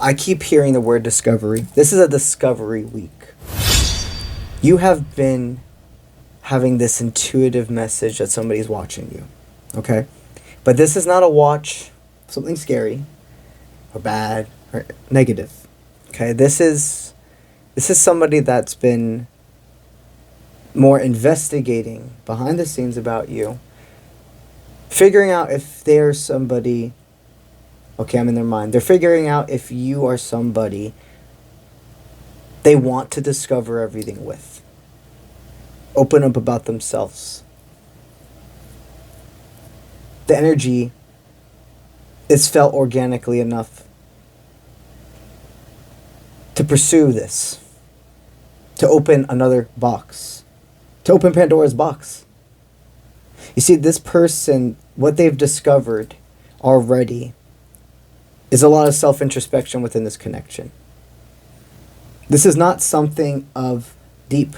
I keep hearing the word discovery. This is a discovery week. You have been having this intuitive message that somebody's watching you, okay? But this is not a watch something scary or bad or negative, okay? This is somebody that's been more investigating behind the scenes about you, figuring out if they're somebody. Okay, I'm in their mind. They're figuring out if you are somebody they want to discover everything with. Open up about themselves. The energy is felt organically enough to pursue this. To open another box. To open Pandora's box. You see, this person, what they've discovered already is a lot of self-introspection within this connection. This is not something of deep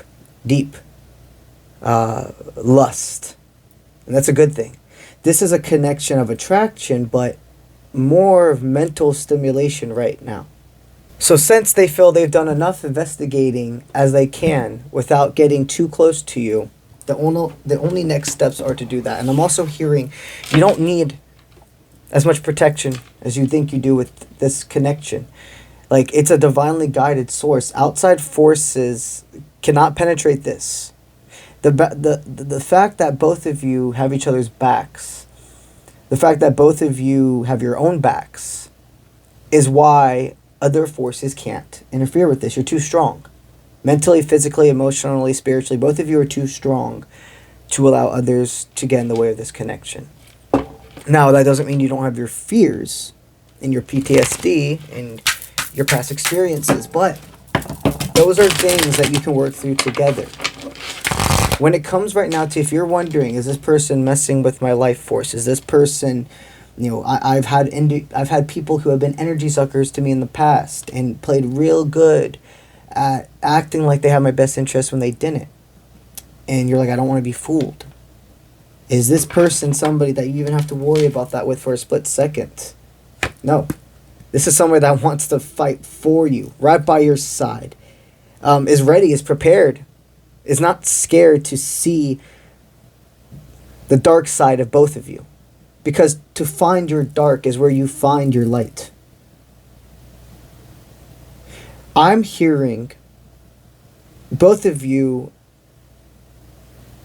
lust. And that's a good thing. This is a connection of attraction, but more of mental stimulation right now. So since they feel they've done enough investigating as they can without getting too close to you, the only next steps are to do that. And I'm also hearing you don't need as much protection as you think you do with this connection. Like, it's a divinely guided source. Outside forces cannot penetrate this. The fact that both of you have each other's backs, the fact that both of you have your own backs, is why other forces can't interfere with this. You're too strong. Mentally, physically, emotionally, spiritually, both of you are too strong to allow others to get in the way of this connection. Now, that doesn't mean you don't have your fears and your PTSD and your past experiences, but those are things that you can work through together. When it comes right now to, if you're wondering, is this person messing with my life force? Is this person, I've had people who have been energy suckers to me in the past and played real good at acting like they had my best interest when they didn't. And you're like, I don't want to be fooled. Is this person somebody that you even have to worry about that with for a split second? No. This is somebody that wants to fight for you, right by your side. Is ready, is prepared, is not scared to see the dark side of both of you. Because to find your dark is where you find your light. I'm hearing both of you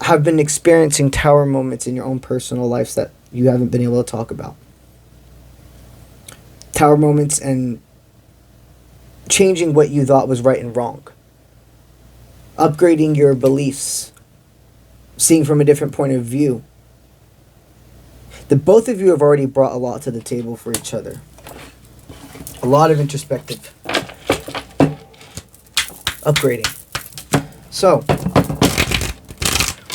have been experiencing tower moments in your own personal lives that you haven't been able to talk about. Tower moments and changing what you thought was right and wrong. Upgrading your beliefs. Seeing from a different point of view. The both of you have already brought a lot to the table for each other. A lot of introspective upgrading. So,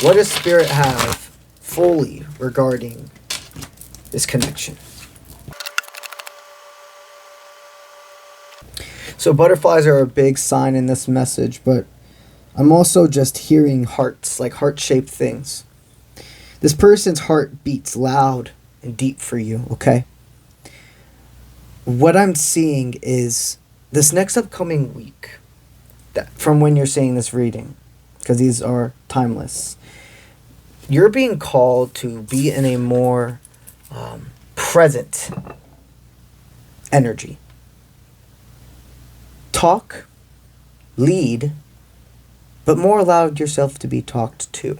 what does Spirit have fully regarding this connection? So butterflies are a big sign in this message, but I'm also just hearing hearts, like heart-shaped things. This person's heart beats loud and deep for you, okay? What I'm seeing is this next upcoming week, that from when you're seeing this reading, because these are timeless, you're being called to be in a more present energy. Talk, lead, but more allow yourself to be talked to.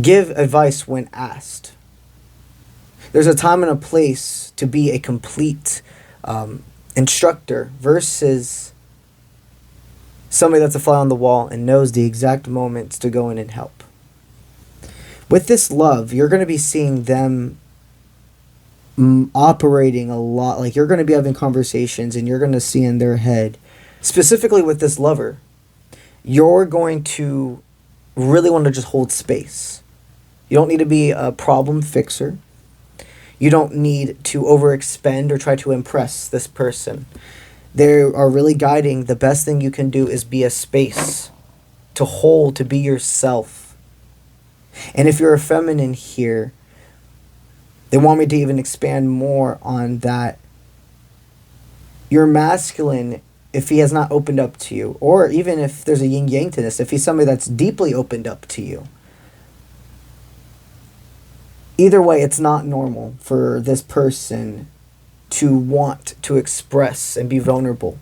Give advice when asked. There's a time and a place to be a complete instructor versus somebody that's a fly on the wall and knows the exact moments to go in and help. With this love, you're going to be seeing them operating a lot. Like, you're going to be having conversations and you're going to see in their head, specifically with this lover, you're going to really want to just hold space. You don't need to be a problem fixer. You don't need to overexpend or try to impress this person. They are really guiding. The best thing you can do is be a space to hold, to be yourself. And if you're a feminine here, they want me to even expand more on that Your masculine, if he has not opened up to you, or even if there's a yin yang to this, if he's somebody that's deeply opened up to you, either way, it's not normal for this person to want to express and be vulnerable.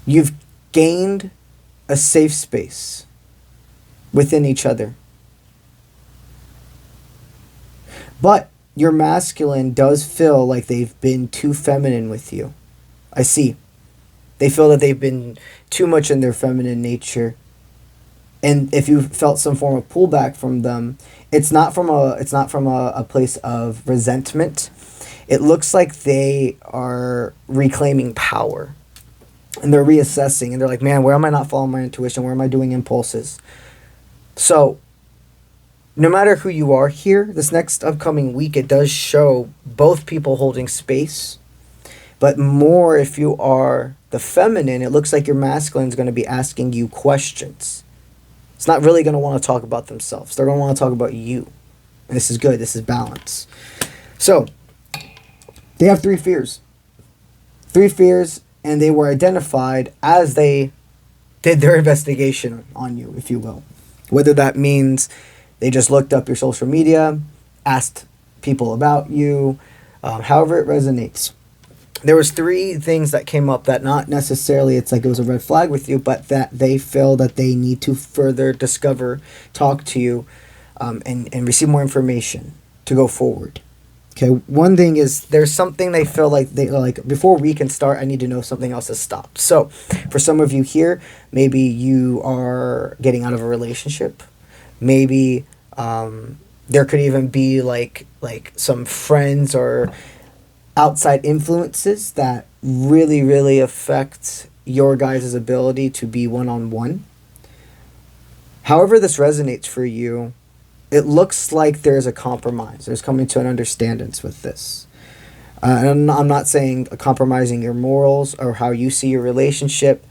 You've gained a safe space within each other. But your masculine does feel like they've been too feminine with you. I see. They feel that they've been too much in their feminine nature. And if you felt some form of pullback from them, it's not from a place of resentment. It looks like they are reclaiming power. And they're reassessing, and they're like, man, where am I not following my intuition? Where am I doing impulses? So, no matter who you are here, this next upcoming week, it does show both people holding space. But more if you are the feminine, it looks like your masculine is going to be asking you questions. It's not really going to want to talk about themselves. They're going to want to talk about you. And this is good. This is balance. So, they have 3 fears. 3 fears, and they were identified as they did their investigation on you, if you will. Whether that means they just looked up your social media, asked people about you, however it resonates. There was 3 things that came up that not necessarily it's like it was a red flag with you, but that they feel that they need to further discover, talk to you, and receive more information to go forward. Okay, one thing is there's something they feel like before we can start, I need to know something else has stopped. So for some of you here, maybe you are getting out of a relationship. Maybe there could even be like some friends or outside influences that really, really affect your guys' ability to be one-on-one. However this resonates for you, it looks like there's a compromise. There's coming to an understanding with this. And I'm not saying compromising your morals or how you see your relationship.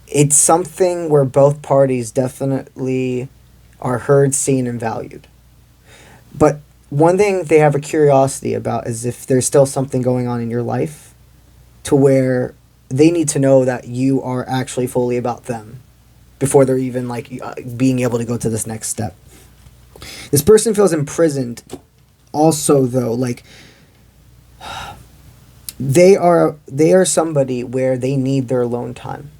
It's something where both parties definitely are heard, seen, and valued. But one thing they have a curiosity about is if there's still something going on in your life to where they need to know that you are actually fully about them before they're even being able to go to this next step. This person feels imprisoned also, though, they are somebody where they need their alone time.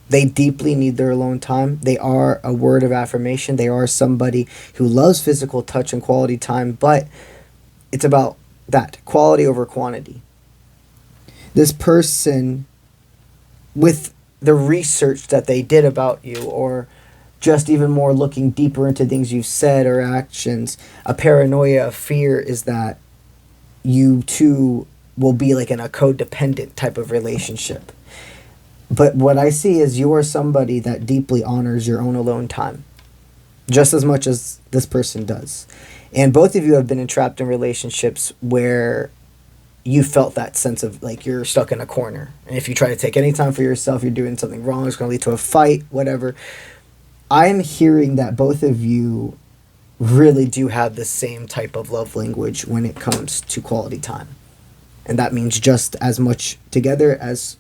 They deeply need their alone time. They are a word of affirmation. They are somebody who loves physical touch and quality time, but it's about that, quality over quantity. This person, with the research that they did about you, or just even more looking deeper into things you've said or actions, a paranoia, a fear is that you two will be in a codependent type of relationship. But what I see is you are somebody that deeply honors your own alone time, just as much as this person does. And both of you have been entrapped in relationships where you felt that sense of you're stuck in a corner. And if you try to take any time for yourself, you're doing something wrong. It's going to lead to a fight, whatever. I'm hearing that both of you really do have the same type of love language when it comes to quality time. And that means just as much together as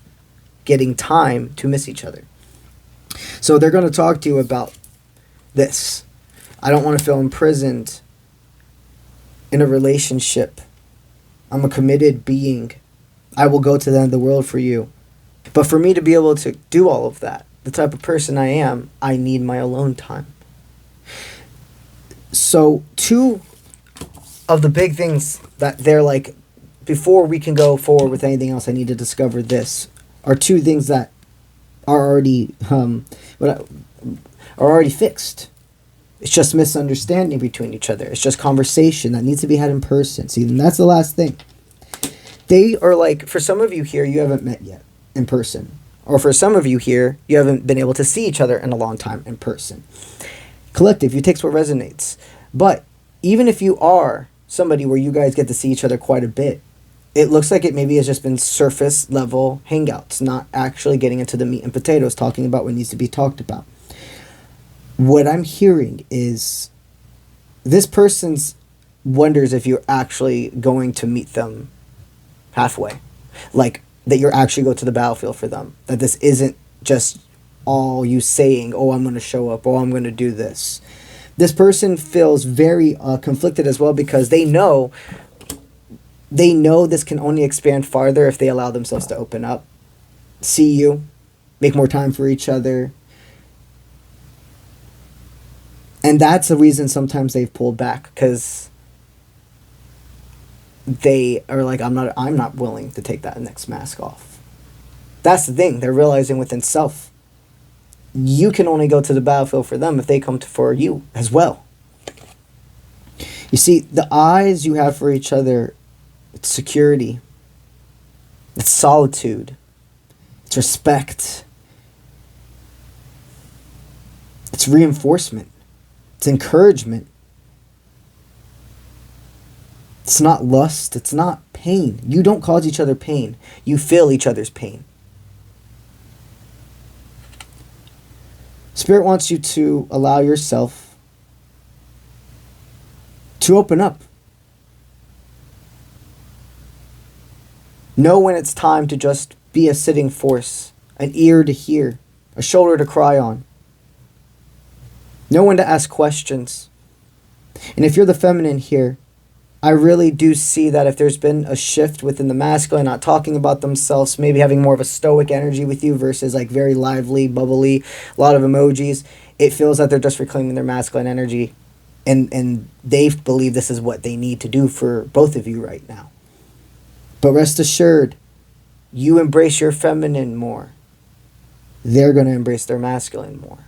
getting time to miss each other. So they're going to talk to you about this. I don't want to feel imprisoned in a relationship. I'm a committed being. I will go to the end of the world for you. But for me to be able to do all of that, the type of person I am, I need my alone time. So 2 of the big things that they're before we can go forward with anything else, I need to discover this, are 2 things that are already fixed. It's just misunderstanding between each other. It's just conversation that needs to be had in person. See, and that's the last thing. They are for some of you here, you haven't met yet in person. Or for some of you here, you haven't been able to see each other in a long time in person. Collective, you take what resonates. But even if you are somebody where you guys get to see each other quite a bit, it looks like it maybe has just been surface level hangouts, not actually getting into the meat and potatoes, talking about what needs to be talked about. What I'm hearing is this person's wonders if you're actually going to meet them halfway. Like, that you're actually go to the battlefield for them. That this isn't just all you saying, oh, I'm going to show up, oh, I'm going to do this. This person feels very conflicted as well, because they know this can only expand farther if they allow themselves to open up, see you, make more time for each other. And that's the reason sometimes they've pulled back, because they are like, I'm not willing to take that next mask off. That's the thing. They're realizing within self, you can only go to the battlefield for them if they come for you as well. You see, the eyes you have for each other, it's security, it's solitude, it's respect, it's reinforcement, it's encouragement. It's not lust, it's not pain. You don't cause each other pain. You feel each other's pain. Spirit wants you to allow yourself to open up. Know when it's time to just be a sitting force, an ear to hear, a shoulder to cry on. Know when to ask questions. And if you're the feminine here, I really do see that if there's been a shift within the masculine, not talking about themselves, maybe having more of a stoic energy with you versus like very lively, bubbly, a lot of emojis, it feels that they're just reclaiming their masculine energy, and they believe this is what they need to do for both of you right now. But rest assured, you embrace your feminine more, they're going to embrace their masculine more.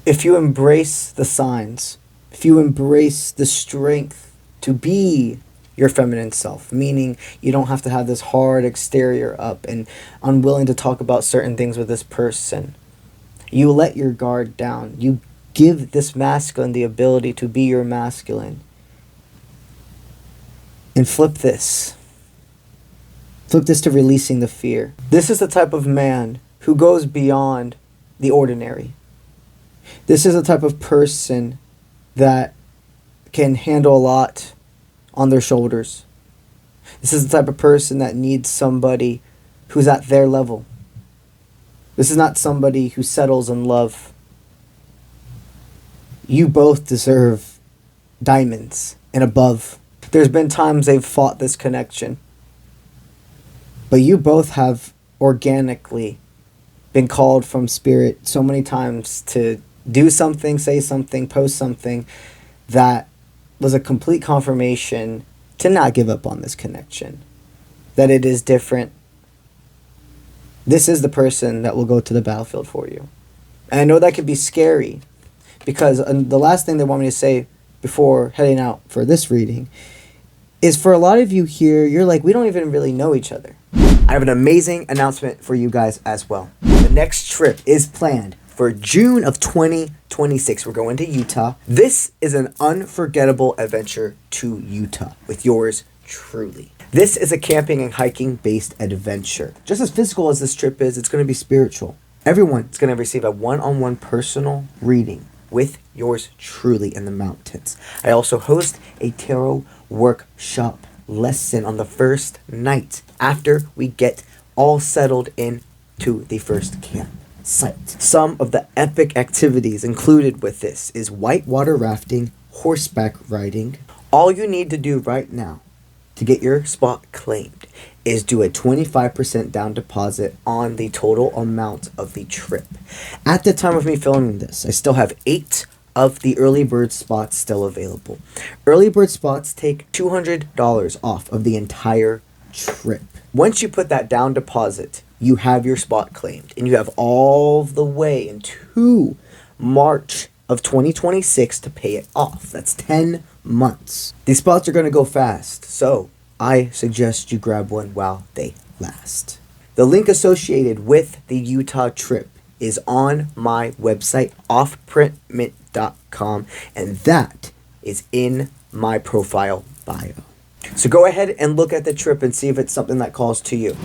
If you embrace the signs, if you embrace the strength to be your feminine self, meaning you don't have to have this hard exterior up and unwilling to talk about certain things with this person. You let your guard down. You give this masculine the ability to be your masculine. And flip this. Flip this to releasing the fear. This is the type of man who goes beyond the ordinary. This is the type of person that can handle a lot on their shoulders. This is the type of person that needs somebody who's at their level. This is not somebody who settles in love. You both deserve diamonds and above. There's been times they've fought this connection, but you both have organically been called from spirit so many times to do something, say something, post something that was a complete confirmation to not give up on this connection, that it is different. This is the person that will go to the battlefield for you. And I know that could be scary, because the last thing they want me to say before heading out for this reading is, for a lot of you here, you're like, we don't even really know each other. I have an amazing announcement for you guys as well. The next trip is planned for June of 2026. We're going to Utah. This is an unforgettable adventure to Utah with yours truly. This is a camping and hiking based adventure. Just as physical as this trip is, it's going to be spiritual. Everyone is going to receive a one-on-one personal reading with yours truly in the mountains. I also host a tarot workshop lesson on the first night after we get all settled into the first camp site. Some of the epic activities included with this is whitewater rafting, horseback riding. All you need to do right now to get your spot claimed is do a 25% down deposit on the total amount of the trip. At the time of me filming this, I still have 8 of the early bird spots still available. Early bird spots take $200 off of the entire trip. Once you put that down deposit, you have your spot claimed, and you have all the way into March of 2026 to pay it off. That's 10 months. These spots are going to go fast, so I suggest you grab one while they last. The link associated with the Utah trip is on my website, offprintmint.com, and that is in my profile bio. So go ahead and look at the trip and see if it's something that calls to you.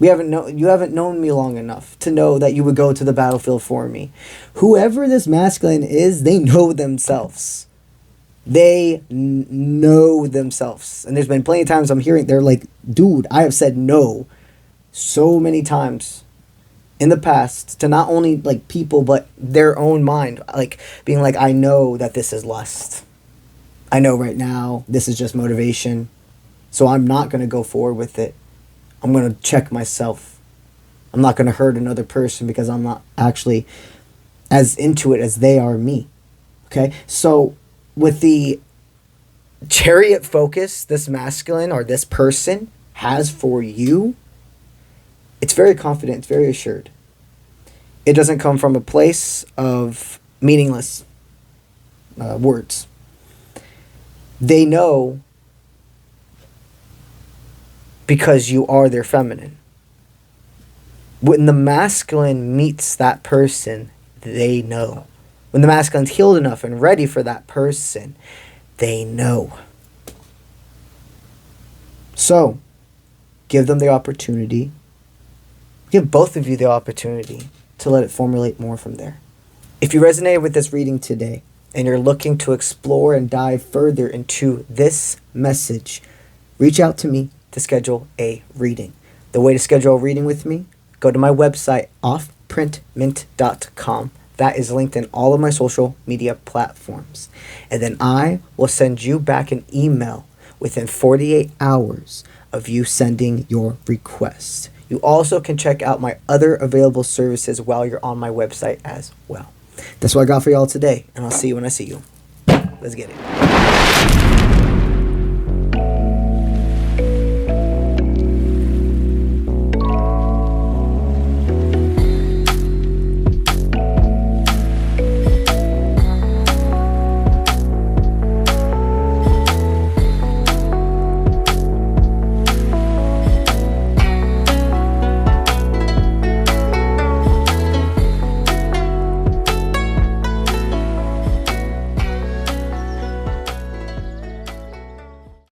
You haven't known me long enough to know that you would go to the battlefield for me. Whoever this masculine is, they know themselves. They know themselves. And there's been plenty of times I'm hearing, they're like, dude, I have said no so many times in the past to not only like people, but their own mind. Like being like, I know that this is lust. I know right now this is just motivation. So I'm not going to go forward with it. I'm going to check myself. I'm not going to hurt another person because I'm not actually as into it as they are me. Okay? So with the chariot focus this masculine or this person has for you, it's very confident, it's very assured. It doesn't come from a place of meaningless words. They know because you are their feminine. When the masculine meets that person, they know. When the masculine's healed enough and ready for that person, they know. So, give them the opportunity. Give both of you the opportunity to let it formulate more from there. If you resonated with this reading today and you're looking to explore and dive further into this message, reach out to me to schedule a reading. The way to schedule a reading with me, go to my website, offprintmint.com. That is linked in all of my social media platforms. And then I will send you back an email within 48 hours of you sending your request. You also can check out my other available services while you're on my website as well. That's what I got for y'all today, and I'll see you when I see you. Let's get it.